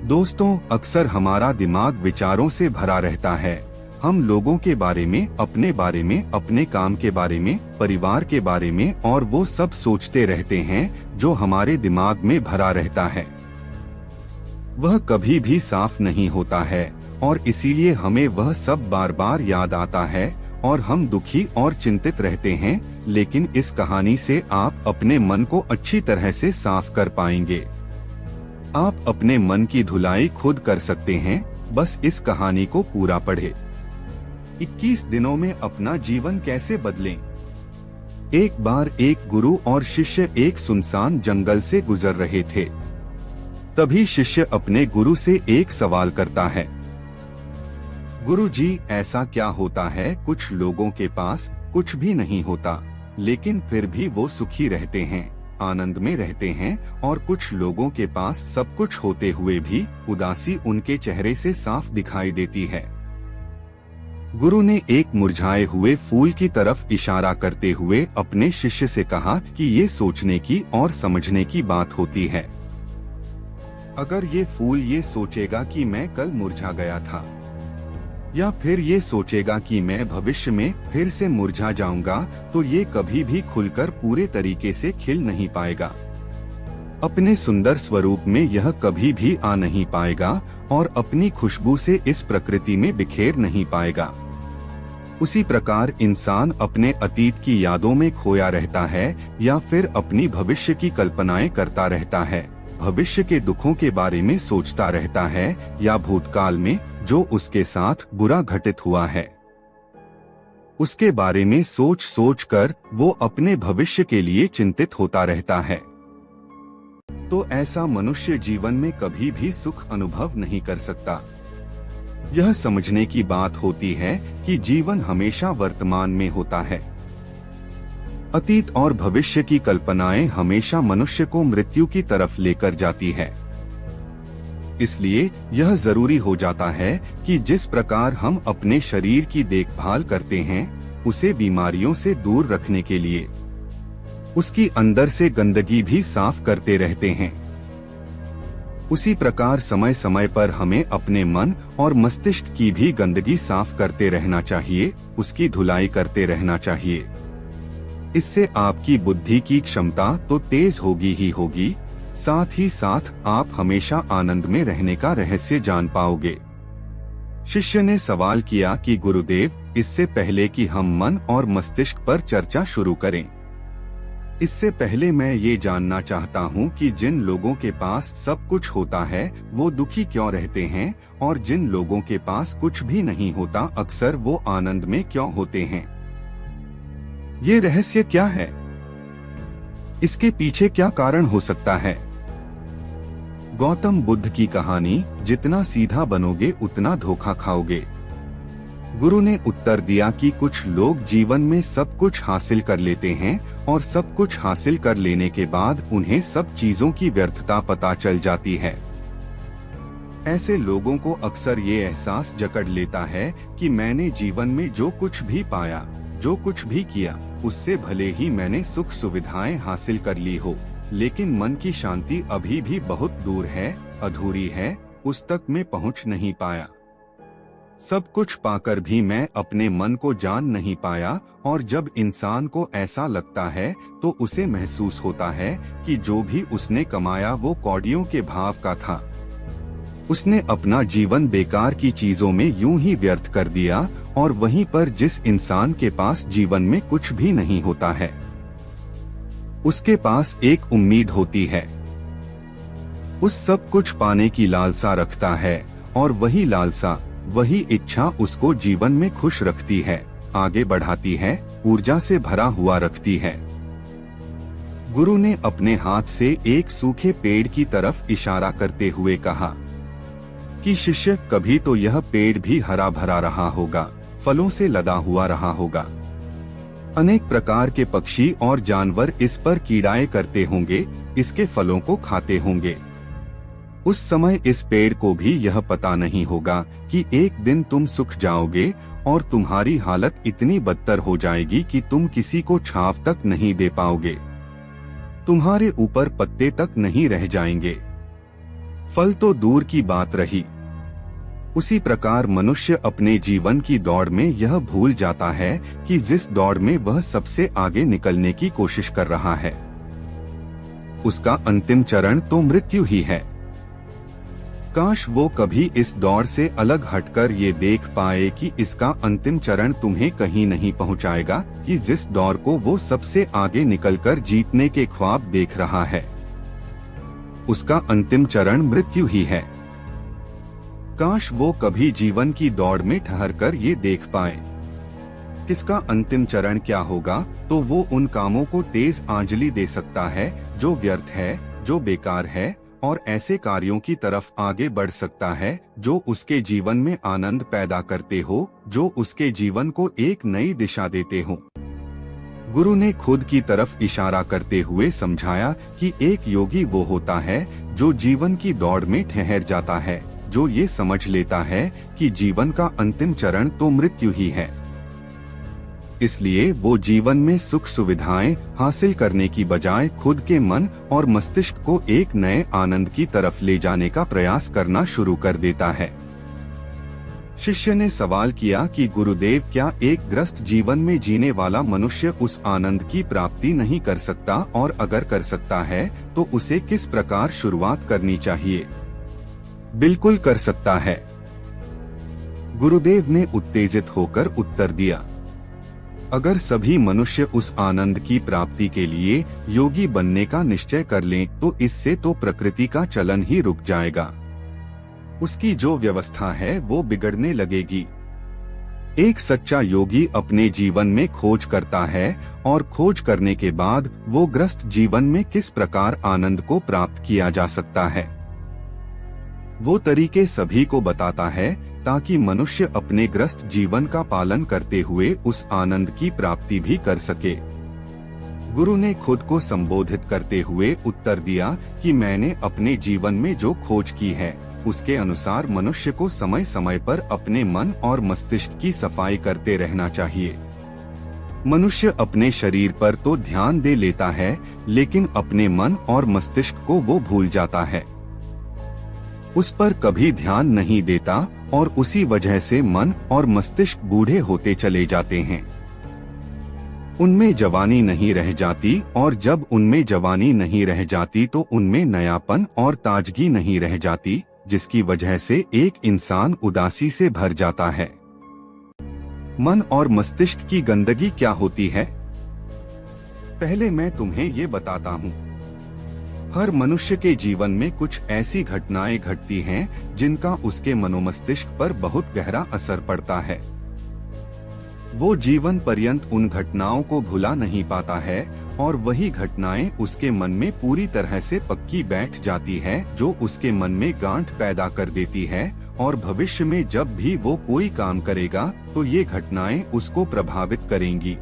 दोस्तों, अक्सर हमारा दिमाग विचारों से भरा रहता है। हम लोगों के बारे में, अपने बारे में, अपने काम के बारे में, परिवार के बारे में और वो सब सोचते रहते हैं जो हमारे दिमाग में भरा रहता है। वह कभी भी साफ नहीं होता है और इसीलिए हमें वह सब बार बार याद आता है और हम दुखी और चिंतित रहते हैं। लेकिन इस कहानी से आप अपने मन को अच्छी तरह से साफ कर पाएंगे। आप अपने मन की धुलाई खुद कर सकते हैं, बस इस कहानी को पूरा पढ़ें। 21 दिनों में अपना जीवन कैसे बदलें। एक बार एक गुरु और शिष्य एक सुनसान जंगल से गुजर रहे थे। तभी शिष्य अपने गुरु से एक सवाल करता है, गुरु जी, ऐसा क्या होता है कुछ लोगों के पास कुछ भी नहीं होता लेकिन फिर भी वो सुखी रहते हैं, आनंद में रहते हैं, और कुछ लोगों के पास सब कुछ होते हुए भी उदासी उनके चेहरे से साफ दिखाई देती है। गुरु ने एक मुरझाए हुए फूल की तरफ इशारा करते हुए अपने शिष्य से कहा कि ये सोचने की और समझने की बात होती है। अगर ये फूल ये सोचेगा कि मैं कल मुरझा गया था, या फिर ये सोचेगा कि मैं भविष्य में फिर से मुरझा जाऊंगा, तो ये कभी भी खुलकर पूरे तरीके से खिल नहीं पाएगा। अपने सुंदर स्वरूप में यह कभी भी आ नहीं पाएगा और अपनी खुशबू से इस प्रकृति में बिखेर नहीं पाएगा। उसी प्रकार इंसान अपने अतीत की यादों में खोया रहता है या फिर अपनी भविष्य की कल्पनाएं करता रहता है, भविष्य के दुखों के बारे में सोचता रहता है या भूतकाल में जो उसके साथ बुरा घटित हुआ है उसके बारे में सोच सोच कर वो अपने भविष्य के लिए चिंतित होता रहता है। तो ऐसा मनुष्य जीवन में कभी भी सुख अनुभव नहीं कर सकता। यह समझने की बात होती है कि जीवन हमेशा वर्तमान में होता है। अतीत और भविष्य की कल्पनाएं हमेशा मनुष्य को मृत्यु की तरफ लेकर जाती है। इसलिए यह जरूरी हो जाता है कि जिस प्रकार हम अपने शरीर की देखभाल करते हैं उसे बीमारियों से दूर रखने के लिए उसकी अंदर से गंदगी भी साफ करते रहते हैं, उसी प्रकार समय समय पर हमें अपने मन और मस्तिष्क की भी गंदगी साफ करते रहना चाहिए, उसकी धुलाई करते रहना चाहिए। इससे आपकी बुद्धि की क्षमता तो तेज होगी ही होगी, साथ ही साथ आप हमेशा आनंद में रहने का रहस्य जान पाओगे। शिष्य ने सवाल किया कि गुरुदेव, इससे पहले कि हम मन और मस्तिष्क पर चर्चा शुरू करें, इससे पहले मैं ये जानना चाहता हूँ कि जिन लोगों के पास सब कुछ होता है वो दुखी क्यों रहते हैं, और जिन लोगों के पास कुछ भी नहीं होता अक्सर वो आनंद में क्यों होते हैं। ये रहस्य क्या है? इसके पीछे क्या कारण हो सकता है? गौतम बुद्ध की कहानी, जितना सीधा बनोगे उतना धोखा खाओगे। गुरु ने उत्तर दिया कि कुछ लोग जीवन में सब कुछ हासिल कर लेते हैं और सब कुछ हासिल कर लेने के बाद उन्हें सब चीजों की व्यर्थता पता चल जाती है। ऐसे लोगों को अक्सर ये एहसास जकड़ लेता है कि मैंने जीवन में जो कुछ भी पाया, जो कुछ भी किया, उससे भले ही मैंने सुख सुविधाएं हासिल कर ली हो, लेकिन मन की शांति अभी भी बहुत दूर है, अधूरी है, उस तक मैं पहुंच नहीं पाया। सब कुछ पाकर भी मैं अपने मन को जान नहीं पाया, और जब इंसान को ऐसा लगता है तो उसे महसूस होता है कि जो भी उसने कमाया वो कौड़ियों के भाव का था। उसने अपना जीवन बेकार की चीजों में यूं ही व्यर्थ कर दिया, और वहीं पर जिस इंसान के पास जीवन में कुछ भी नहीं होता है उसके पास एक उम्मीद होती है, उस सब कुछ पाने की लालसा रखता है, और वही लालसा, वही इच्छा उसको जीवन में खुश रखती है, आगे बढ़ाती है, ऊर्जा से भरा हुआ रखती है। गुरु ने अपने हाथ से एक सूखे पेड़ की तरफ इशारा करते हुए कहा कि शिष्य, कभी तो यह पेड़ भी हरा भरा रहा होगा, फलों से लदा हुआ रहा होगा। अनेक प्रकार के पक्षी और जानवर इस पर कीड़ाएं करते होंगे, इसके फलों को खाते होंगे। उस समय इस पेड़ को भी यह पता नहीं होगा कि एक दिन तुम सूख जाओगे और तुम्हारी हालत इतनी बदतर हो जाएगी कि तुम किसी को छांव तक नहीं दे पाओगे, तुम्हारे ऊपर पत्ते तक नहीं रह जाएंगे। फल तो दूर की बात रही। उसी प्रकार मनुष्य अपने जीवन की दौड़ में यह भूल जाता है कि जिस दौड़ में वह सबसे आगे निकलने की कोशिश कर रहा है, उसका अंतिम चरण तो मृत्यु ही है। काश वो कभी इस दौड़ से अलग हटकर ये देख पाए कि इसका अंतिम चरण तुम्हें कहीं नहीं पहुंचाएगा, कि जिस दौड़ को वो सबसे आगे निकलकर जीतने के ख्वाब देख रहा है, उसका अंतिम चरण मृत्यु ही है। काश वो कभी जीवन की दौड़ में ठहरकर ये देख पाए किसका अंतिम चरण क्या होगा, तो वो उन कामों को तेज आंजलि दे सकता है जो व्यर्थ है, जो बेकार है, और ऐसे कार्यों की तरफ आगे बढ़ सकता है जो उसके जीवन में आनंद पैदा करते हो, जो उसके जीवन को एक नई दिशा देते हो। गुरु ने खुद की तरफ इशारा करते हुए समझाया कि एक योगी वो होता है जो जीवन की दौड़ में ठहर जाता है, जो ये समझ लेता है कि जीवन का अंतिम चरण तो मृत्यु ही है। इसलिए वो जीवन में सुख सुविधाएं हासिल करने की बजाय खुद के मन और मस्तिष्क को एक नए आनंद की तरफ ले जाने का प्रयास करना शुरू कर देता है। शिष्य ने सवाल किया कि गुरुदेव, क्या एक ग्रस्त जीवन में जीने वाला मनुष्य उस आनंद की प्राप्ति नहीं कर सकता, और अगर कर सकता है तो उसे किस प्रकार शुरुआत करनी चाहिए? बिल्कुल कर सकता है, गुरुदेव ने उत्तेजित होकर उत्तर दिया। अगर सभी मनुष्य उस आनंद की प्राप्ति के लिए योगी बनने का निश्चय कर लें तो इससे तो प्रकृति का चलन ही रुक जाएगा। उसकी जो व्यवस्था है वो बिगड़ने लगेगी। एक सच्चा योगी अपने जीवन में खोज करता है, और खोज करने के बाद वो ग्रस्त जीवन में किस प्रकार आनंद को प्राप्त किया जा सकता है, वो तरीके सभी को बताता है, ताकि मनुष्य अपने ग्रस्त जीवन का पालन करते हुए उस आनंद की प्राप्ति भी कर सके। गुरु ने खुद को संबोधित करते हुए उत्तर दिया कि मैंने अपने जीवन में जो खोज की है उसके अनुसार मनुष्य को समय समय पर अपने मन और मस्तिष्क की सफाई करते रहना चाहिए। मनुष्य अपने शरीर पर तो ध्यान दे लेता है, लेकिन अपने मन और मस्तिष्क को वो भूल जाता है, उस पर कभी ध्यान नहीं देता, और उसी वजह से मन और मस्तिष्क बूढ़े होते चले जाते हैं। उनमें जवानी नहीं रह जाती, और जब उनमें जवानी नहीं रह जाती तो उनमें नयापन और ताजगी नहीं रह जाती, जिसकी वजह से एक इंसान उदासी से भर जाता है। मन और मस्तिष्क की गंदगी क्या होती है? पहले मैं तुम्हें ये बताता हूँ। हर मनुष्य के जीवन में कुछ ऐसी घटनाएं घटती हैं जिनका उसके मनोमस्तिष्क पर बहुत गहरा असर पड़ता है। वो जीवन पर्यंत उन घटनाओं को भुला नहीं पाता है, और वही घटनाएं उसके मन में पूरी तरह से पक्की बैठ जाती है, जो उसके मन में गांठ पैदा कर देती है, और भविष्य में जब भी वो कोई काम करेगा तो ये घटनाएं उसको प्रभावित करेंगी।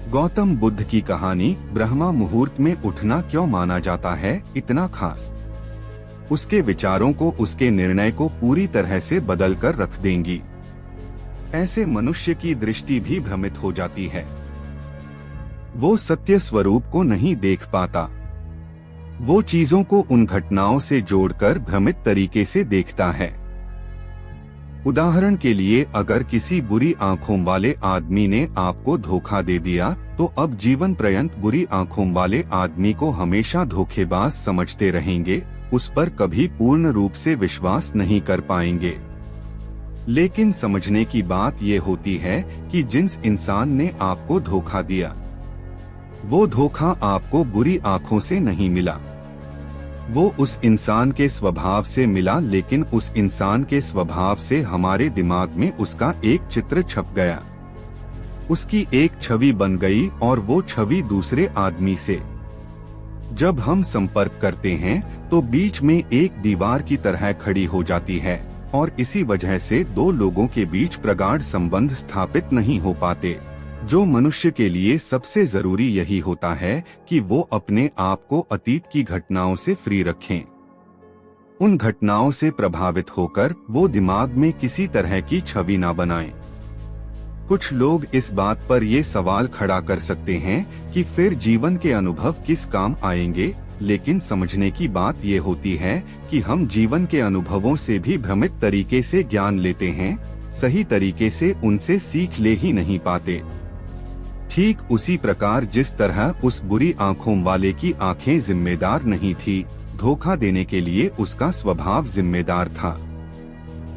गौतम बुद्ध की कहानी ब्रह्मा मुहूर्त में उठना क्यों माना जाता है इतना खास? उसके विचारों को, उसके निर्णय को पूरी तरह से बदल कर रख देंगी। ऐसे मनुष्य की दृष्टि भी भ्रमित हो जाती है, वो सत्य स्वरूप को नहीं देख पाता, वो चीजों को उन घटनाओं से जोड़कर भ्रमित तरीके से देखता है। उदाहरण के लिए, अगर किसी बुरी आंखों वाले आदमी ने आपको धोखा दे दिया तो अब जीवन पर्यंत बुरी आंखों वाले आदमी को हमेशा धोखेबाज समझते रहेंगे, उस पर कभी पूर्ण रूप से विश्वास नहीं कर पाएंगे। लेकिन समझने की बात ये होती है कि जिस इंसान ने आपको धोखा दिया, वो धोखा आपको बुरी आंखों से नहीं मिला, वो उस इंसान के स्वभाव से मिला, लेकिन उस इंसान के स्वभाव से हमारे दिमाग में उसका एक चित्र छप गया, उसकी एक छवि बन गई, और वो छवि दूसरे आदमी से जब हम संपर्क करते हैं तो बीच में एक दीवार की तरह खड़ी हो जाती है, और इसी वजह से दो लोगों के बीच प्रगाढ़ संबंध स्थापित नहीं हो पाते। जो मनुष्य के लिए सबसे जरूरी यही होता है कि वो अपने आप को अतीत की घटनाओं से फ्री रखें। उन घटनाओं से प्रभावित होकर वो दिमाग में किसी तरह की छवि ना बनाएं। कुछ लोग इस बात पर ये सवाल खड़ा कर सकते हैं कि फिर जीवन के अनुभव किस काम आएंगे, लेकिन समझने की बात ये होती है कि हम जीवन के अनुभवों से भी भ्रमित तरीके से ज्ञान लेते हैं, सही तरीके से उनसे सीख ले ही नहीं पाते। ठीक उसी प्रकार जिस तरह उस बुरी आंखों वाले की आंखें जिम्मेदार नहीं थी, धोखा देने के लिए उसका स्वभाव जिम्मेदार था।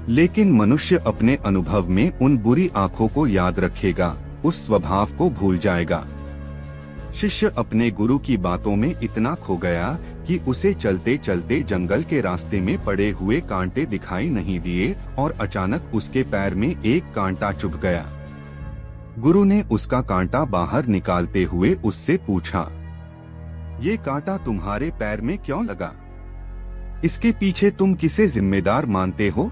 लेकिन मनुष्य अपने अनुभव में उन बुरी आंखों को याद रखेगा, उस स्वभाव को भूल जाएगा। शिष्य अपने गुरु की बातों में इतना खो गया कि उसे चलते चलते जंगल के रास्ते में पड़े हुए कांटे दिखाई नहीं दिए और अचानक उसके पैर में एक कांटा चुभ गया। गुरु ने उसका कांटा बाहर निकालते हुए उससे पूछा, ये कांटा तुम्हारे पैर में क्यों लगा? इसके पीछे तुम किसे जिम्मेदार मानते हो?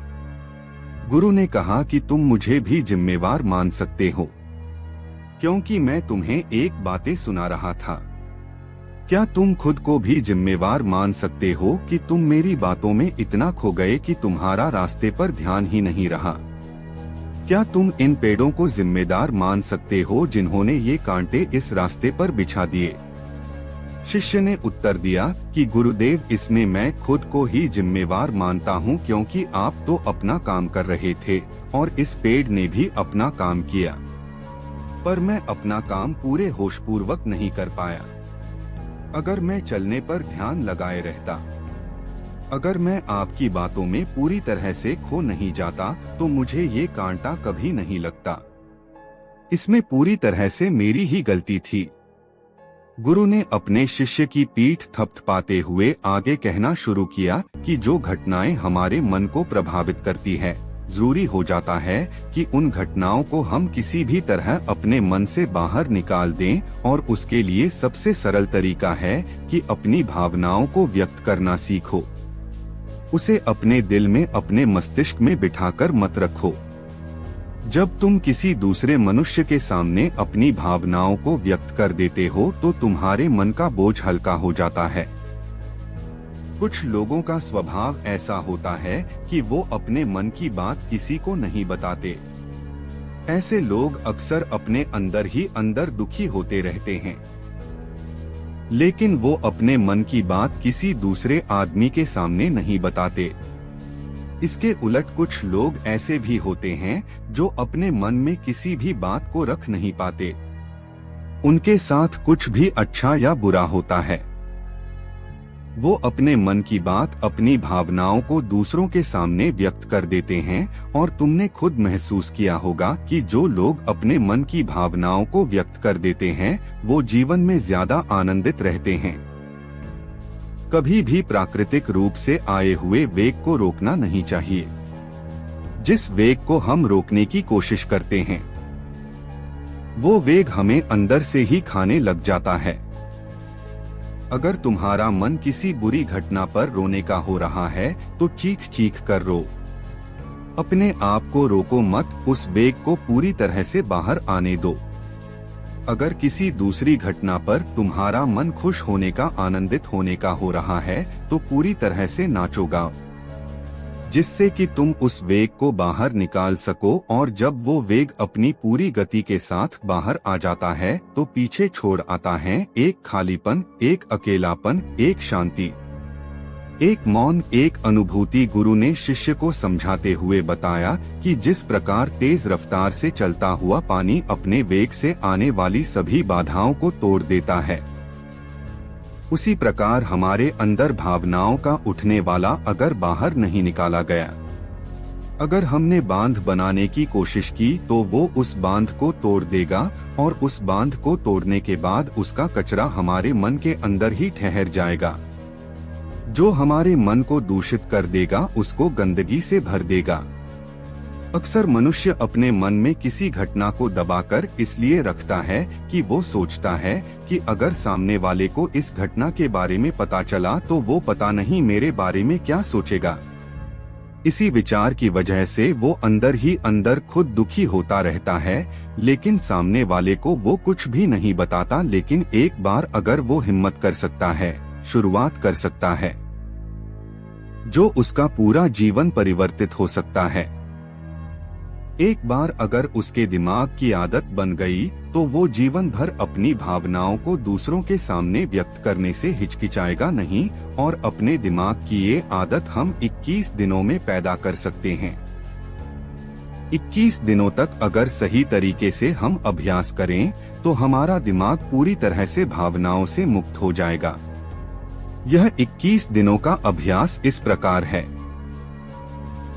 गुरु ने कहा कि तुम मुझे भी जिम्मेवार मान सकते हो, क्योंकि मैं तुम्हें एक बातें सुना रहा था। क्या तुम खुद को भी जिम्मेवार मान सकते हो कि तुम मेरी बातों में इतना खो गए कि तुम्हारा रास्ते पर ध्यान ही नहीं रहा? क्या तुम इन पेड़ों को जिम्मेदार मान सकते हो जिन्होंने ये कांटे इस रास्ते पर बिछा दिए? शिष्य ने उत्तर दिया कि गुरुदेव, इसमें मैं खुद को ही जिम्मेवार मानता हूँ, क्योंकि आप तो अपना काम कर रहे थे और इस पेड़ ने भी अपना काम किया, पर मैं अपना काम पूरे होशपूर्वक नहीं कर पाया। अगर मैं चलने पर ध्यान लगाए रहता, अगर मैं आपकी बातों में पूरी तरह से खो नहीं जाता, तो मुझे ये कांटा कभी नहीं लगता। इसमें पूरी तरह से मेरी ही गलती थी। गुरु ने अपने शिष्य की पीठ थपथपाते हुए आगे कहना शुरू किया कि जो घटनाएं हमारे मन को प्रभावित करती है, जरूरी हो जाता है कि उन घटनाओं को हम किसी भी तरह अपने मन से बाहर निकाल दें, और उसके लिए सबसे सरल तरीका है कि अपनी भावनाओं को व्यक्त करना सीखो। उसे अपने दिल में, अपने मस्तिष्क में बिठाकर मत रखो। जब तुम किसी दूसरे मनुष्य के सामने अपनी भावनाओं को व्यक्त कर देते हो तो तुम्हारे मन का बोझ हल्का हो जाता है। कुछ लोगों का स्वभाव ऐसा होता है कि वो अपने मन की बात किसी को नहीं बताते। ऐसे लोग अक्सर अपने अंदर ही अंदर दुखी होते रहते हैं, लेकिन वो अपने मन की बात किसी दूसरे आदमी के सामने नहीं बताते। इसके उलट कुछ लोग ऐसे भी होते हैं जो अपने मन में किसी भी बात को रख नहीं पाते। उनके साथ कुछ भी अच्छा या बुरा होता है, वो अपने मन की बात, अपनी भावनाओं को दूसरों के सामने व्यक्त कर देते हैं। और तुमने खुद महसूस किया होगा कि जो लोग अपने मन की भावनाओं को व्यक्त कर देते हैं, वो जीवन में ज्यादा आनंदित रहते हैं। कभी भी प्राकृतिक रूप से आए हुए वेग को रोकना नहीं चाहिए। जिस वेग को हम रोकने की कोशिश करते हैं, वो वेग हमें अंदर से ही खाने लग जाता है। अगर तुम्हारा मन किसी बुरी घटना पर रोने का हो रहा है तो चीख चीख कर रो। अपने आप को रोको मत, उस वेग को पूरी तरह से बाहर आने दो। अगर किसी दूसरी घटना पर तुम्हारा मन खुश होने का, आनंदित होने का हो रहा है तो पूरी तरह से नाचो गाओ, जिससे कि तुम उस वेग को बाहर निकाल सको। और जब वो वेग अपनी पूरी गति के साथ बाहर आ जाता है तो पीछे छोड़ आता है एक खालीपन, एक अकेलापन, एक शांति, एक मौन, एक अनुभूति। गुरु ने शिष्य को समझाते हुए बताया कि जिस प्रकार तेज रफ्तार से चलता हुआ पानी अपने वेग से आने वाली सभी बाधाओं को तोड़ देता है, उसी प्रकार हमारे अंदर भावनाओं का उठने वाला अगर बाहर नहीं निकाला गया, अगर हमने बांध बनाने की कोशिश की, तो वो उस बांध को तोड़ देगा। और उस बांध को तोड़ने के बाद उसका कचरा हमारे मन के अंदर ही ठहर जाएगा, जो हमारे मन को दूषित कर देगा, उसको गंदगी से भर देगा। अक्सर मनुष्य अपने मन में किसी घटना को दबाकर इसलिए रखता है कि वो सोचता है कि अगर सामने वाले को इस घटना के बारे में पता चला तो वो पता नहीं मेरे बारे में क्या सोचेगा। इसी विचार की वजह से वो अंदर ही अंदर खुद दुखी होता रहता है, लेकिन सामने वाले को वो कुछ भी नहीं बताता। लेकिन एक बार अगर वो हिम्मत कर सकता है, शुरुआत कर सकता है, जो उसका पूरा जीवन परिवर्तित हो सकता है। एक बार अगर उसके दिमाग की आदत बन गई तो वो जीवन भर अपनी भावनाओं को दूसरों के सामने व्यक्त करने से हिचकिचाएगा नहीं, और अपने दिमाग की ये आदत हम 21 दिनों में पैदा कर सकते हैं। 21 दिनों तक अगर सही तरीके से हम अभ्यास करें तो हमारा दिमाग पूरी तरह से भावनाओं से मुक्त हो जाएगा। यह 21 दिनों का अभ्यास इस प्रकार है।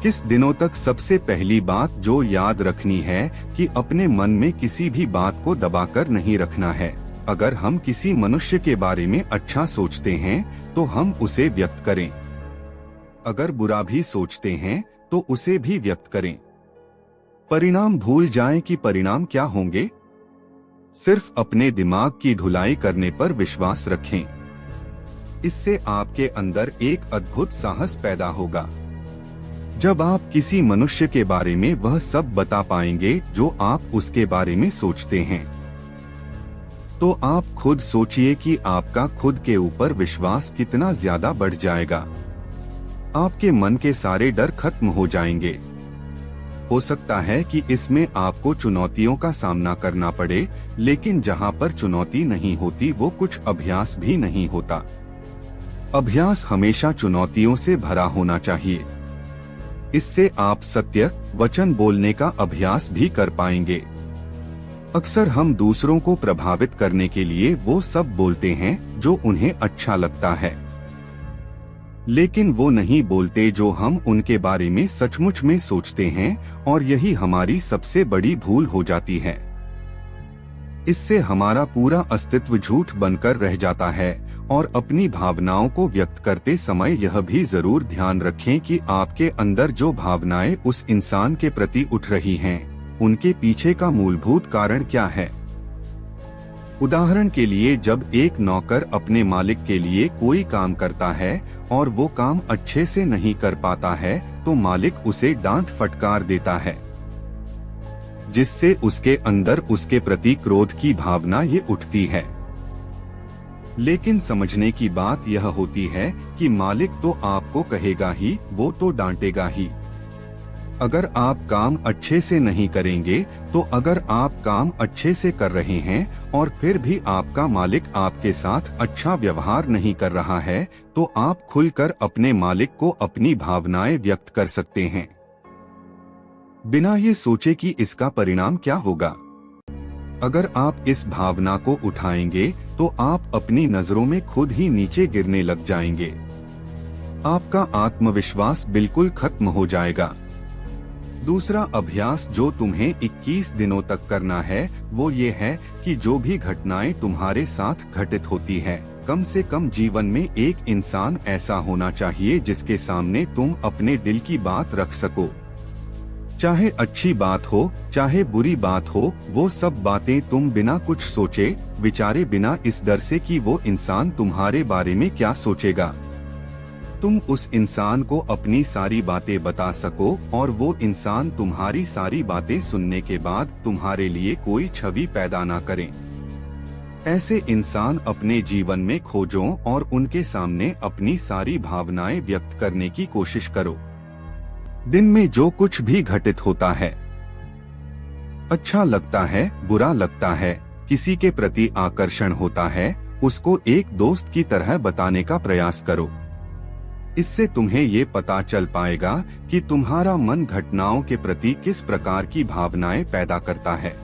किस दिनों तक सबसे पहली बात जो याद रखनी है कि अपने मन में किसी भी बात को दबाकर नहीं रखना है। अगर हम किसी मनुष्य के बारे में अच्छा सोचते हैं तो हम उसे व्यक्त करें, अगर बुरा भी सोचते हैं तो उसे भी व्यक्त करें। परिणाम भूल जाएं कि परिणाम क्या होंगे, सिर्फ अपने दिमाग की ढुलाई करने पर विश्वास रखें। इससे आपके अंदर एक अद्भुत साहस पैदा होगा। जब आप किसी मनुष्य के बारे में वह सब बता पाएंगे जो आप उसके बारे में सोचते हैं, तो आप खुद सोचिए कि आपका खुद के ऊपर विश्वास कितना ज्यादा बढ़ जाएगा। आपके मन के सारे डर खत्म हो जाएंगे। हो सकता है कि इसमें आपको चुनौतियों का सामना करना पड़े, लेकिन जहां पर चुनौती नहीं होती वो कुछ अभ्यास भी नहीं होता। अभ्यास हमेशा चुनौतियों से भरा होना चाहिए। इससे आप सत्य वचन बोलने का अभ्यास भी कर पाएंगे। अक्सर हम दूसरों को प्रभावित करने के लिए वो सब बोलते हैं जो उन्हें अच्छा लगता है, लेकिन वो नहीं बोलते जो हम उनके बारे में सचमुच में सोचते हैं, और यही हमारी सबसे बड़ी भूल हो जाती है। इससे हमारा पूरा अस्तित्व झूठ बनकर रह जाता है। और अपनी भावनाओं को व्यक्त करते समय यह भी जरूर ध्यान रखें कि आपके अंदर जो भावनाएं उस इंसान के प्रति उठ रही हैं, उनके पीछे का मूलभूत कारण क्या है। उदाहरण के लिए, जब एक नौकर अपने मालिक के लिए कोई काम करता है और वो काम अच्छे से नहीं कर पाता है, तो मालिक उसे डांट फटकार देता है, जिससे उसके अंदर उसके प्रति क्रोध की भावना ये उठती है। लेकिन समझने की बात यह होती है कि मालिक तो आपको कहेगा ही, वो तो डांटेगा ही। अगर आप काम अच्छे से नहीं करेंगे, तो अगर आप काम अच्छे से कर रहे हैं और फिर भी आपका मालिक आपके साथ अच्छा व्यवहार नहीं कर रहा है, तो आप खुलकर अपने मालिक को अपनी भावनाएं व्यक्त कर सकते हैं, बिना ये सोचे कि इसका परिणाम क्या होगा। अगर आप इस भावना को उठाएंगे तो आप अपनी नजरों में खुद ही नीचे गिरने लग जाएंगे। आपका आत्मविश्वास बिल्कुल खत्म हो जाएगा। दूसरा अभ्यास जो तुम्हें 21 दिनों तक करना है वो ये है कि जो भी घटनाएं तुम्हारे साथ घटित होती है, कम से कम जीवन में एक इंसान ऐसा होना चाहिए जिसके सामने तुम अपने दिल की बात रख सको। चाहे अच्छी बात हो चाहे बुरी बात हो, वो सब बातें तुम बिना कुछ सोचे विचारे, बिना इस डर से कि वो इंसान तुम्हारे बारे में क्या सोचेगा, तुम उस इंसान को अपनी सारी बातें बता सको और वो इंसान तुम्हारी सारी बातें सुनने के बाद तुम्हारे लिए कोई छवि पैदा ना करें। ऐसे इंसान अपने जीवन में खोजो और उनके सामने अपनी सारी भावनाएं व्यक्त करने की कोशिश करो। दिन में जो कुछ भी घटित होता है, अच्छा लगता है, बुरा लगता है, किसी के प्रति आकर्षण होता है, उसको एक दोस्त की तरह बताने का प्रयास करो। इससे तुम्हें ये पता चल पाएगा कि तुम्हारा मन घटनाओं के प्रति किस प्रकार की भावनाएं पैदा करता है।